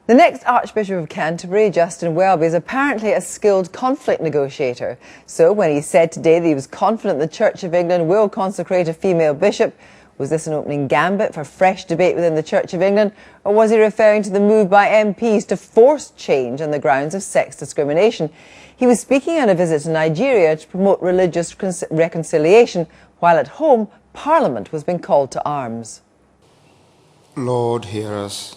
The next Archbishop of Canterbury, Justin Welby, is apparently a skilled conflict negotiator. So when he said today that he was confident the Church of England will consecrate a female bishop, was this an opening gambit for fresh debate within the Church of England, or was he referring to the move by MPs to force change on the grounds of sex discrimination? He was speaking on a visit to Nigeria to promote religious reconciliation, while at home, Parliament was being called to arms. Lord, hear us.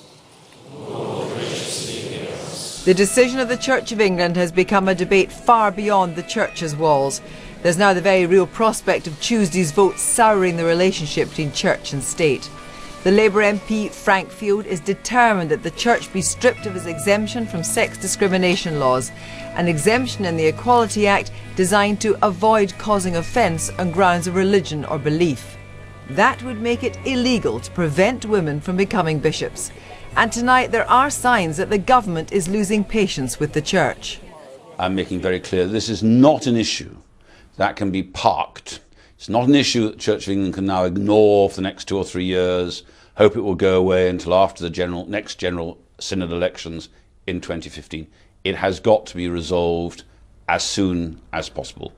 The decision of the Church of England has become a debate far beyond the Church's walls. There's now the very real prospect of Tuesday's vote souring the relationship between Church and State. The Labour MP Frank Field is determined that the Church be stripped of its exemption from sex discrimination laws, an exemption in the Equality Act designed to avoid causing offence on grounds of religion or belief. That would make it illegal to prevent women from becoming bishops. And tonight there are signs that the government is losing patience with the Church. I'm making very clear this is not an issue that can be parked. It's not an issue that the Church of England can now ignore for the next 2 or 3 years, hope it will go away until after the next General Synod elections in 2015. It has got to be resolved as soon as possible.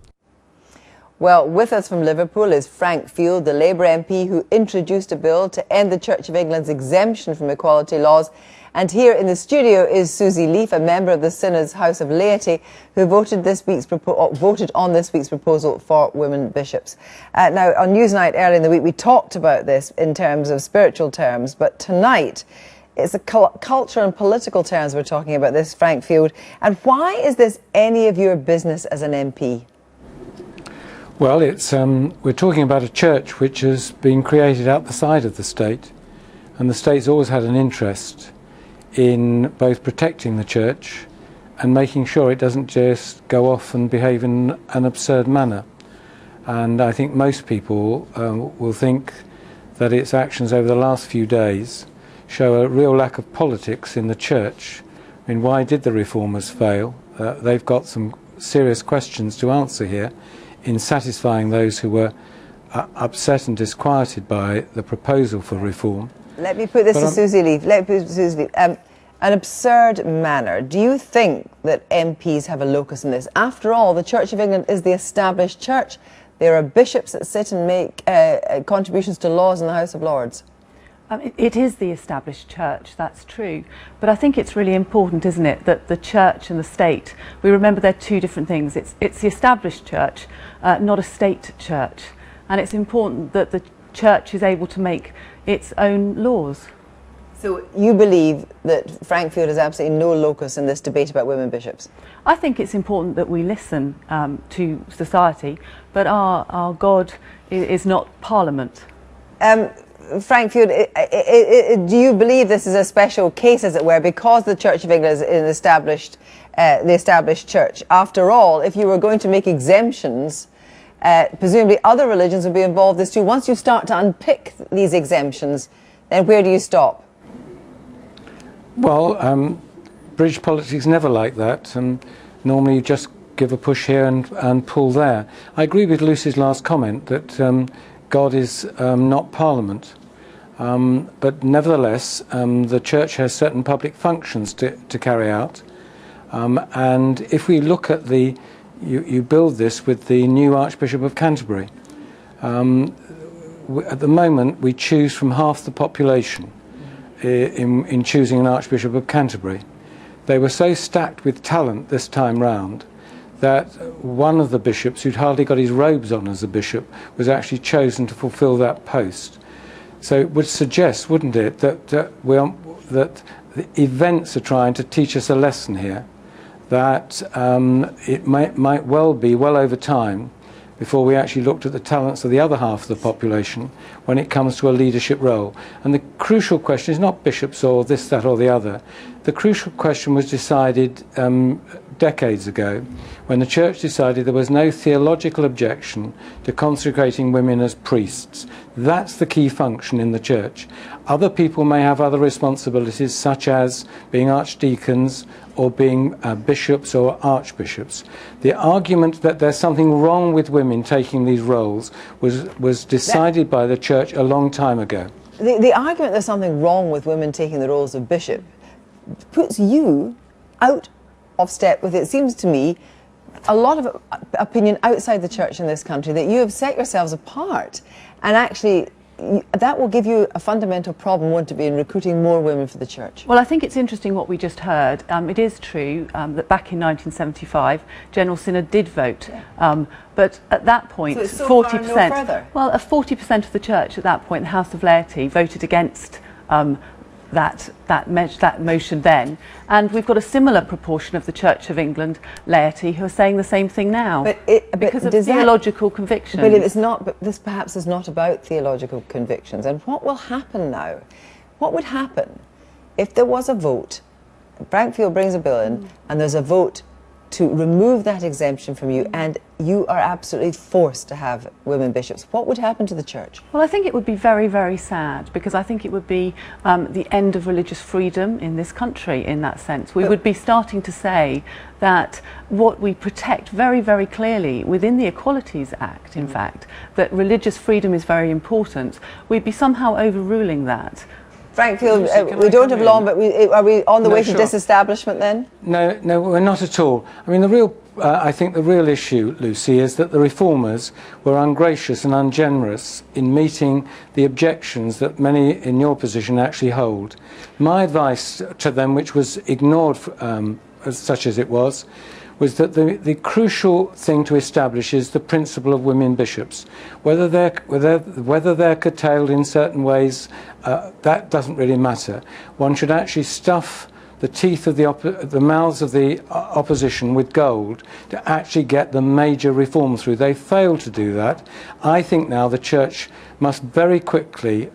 Well, with us from Liverpool is Frank Field, the Labour MP who introduced a bill to end the Church of England's exemption from equality laws. And here in the studio is Susie Leafe, a member of the Synod's House of Laity, who voted on this week's proposal for women bishops. Now, on Newsnight earlier in the week, we talked about this in terms of spiritual terms, but tonight it's a cultural and political terms we're talking about this, Frank Field. And why is this any of your business as an MP? Well, we're talking about a church which has been created outside of the state, and the state's always had an interest in both protecting the church and making sure it doesn't just go off and behave in an absurd manner. And I think most people will think that its actions over the last few days show a real lack of politics in the church. I mean, why did the reformers fail? They've got some serious questions to answer here in satisfying those who were upset and disquieted by the proposal for reform. Let me put this to Susie Leafe. An absurd manner. Do you think that MPs have a locus in this? After all, the Church of England is the established church. There are bishops that sit and make contributions to laws in the House of Lords. It is the established church, that's true. But I think it's really important, isn't it, that the church and the state, we remember they're two different things. It's the established church, not a state church. And it's important that the church is able to make its own laws. So you believe that Frank Field has absolutely no locus in this debate about women bishops? I think it's important that we listen to society, but our God is not Parliament. Frank Field, do you believe this is a special case, as it were, because the Church of England is the established church? After all, if you were going to make exemptions, presumably other religions would be involved in this too. Once you start to unpick these exemptions, then where do you stop? Well, British politics never like that, and normally you just give a push here and pull there. I agree with Lucy's last comment that God is not Parliament, but nevertheless the Church has certain public functions to carry out, and if we look at you build this with the new Archbishop of Canterbury. At the moment we choose from half the population in choosing an Archbishop of Canterbury. They were so stacked with talent this time round that one of the bishops, who'd hardly got his robes on as a bishop, was actually chosen to fulfill that post. So it would suggest, wouldn't it, that the events are trying to teach us a lesson here, that it might well be well over time before we actually looked at the talents of the other half of the population when it comes to a leadership role. And the crucial question is not bishops or this, that or the other. The crucial question was decided decades ago when the Church decided there was no theological objection to consecrating women as priests. That's the key function in the Church. Other people may have other responsibilities, such as being archdeacons or being bishops or archbishops. The argument that there's something wrong with women taking these roles was decided by the Church a long time ago. The argument there's something wrong with women taking the roles of bishop, puts you out of step with, it seems to me, a lot of opinion outside the church in this country, that you have set yourselves apart, and actually that will give you a fundamental problem, won't it be, in recruiting more women for the church? Well, I think it's interesting what we just heard. It is true that back in 1975, General Synod did vote, but at that point, so it's so 40%. far no further. Well, 40% of the church at that point, the House of Laity, voted against that motion then, and we've got a similar proportion of the Church of England laity who are saying the same thing now, because of theological convictions. But it's not. But this perhaps is not about theological convictions. And what will happen now? What would happen if there was a vote? Brankfield brings a bill in, and there's a vote to remove that exemption from you, and you are absolutely forced to have women bishops. What would happen to the church? Well, I think it would be very, very sad, because I think it would be the end of religious freedom in this country in that sense. We would be starting to say that what we protect very, very clearly within the Equalities Act, in fact, that religious freedom is very important, we'd be somehow overruling that. Brankfield, we don't have long, but are we on the way to disestablishment then? No, we're not at all. I mean, I think the real issue, Lucy, is that the reformers were ungracious and ungenerous in meeting the objections that many in your position actually hold. My advice to them, which was ignored such as it was that the crucial thing to establish is the principle of women bishops. Whether they're curtailed in certain ways, that doesn't really matter. One should actually stuff the teeth of the mouths of the opposition with gold to actually get the major reform through. They failed to do that. I think now the church must very quickly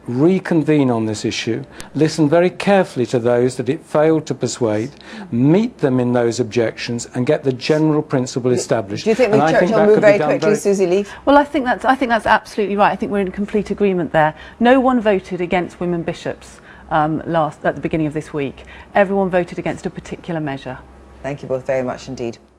reconvene on this issue, listen very carefully to those that it failed to persuade, meet them in those objections, and get the general principle established. Do you think the church will move very quickly, Susie Leafe? Well, I think that's absolutely right. I think we're in complete agreement there. No one voted against women bishops at the beginning of this week. Everyone voted against a particular measure. Thank you both very much indeed.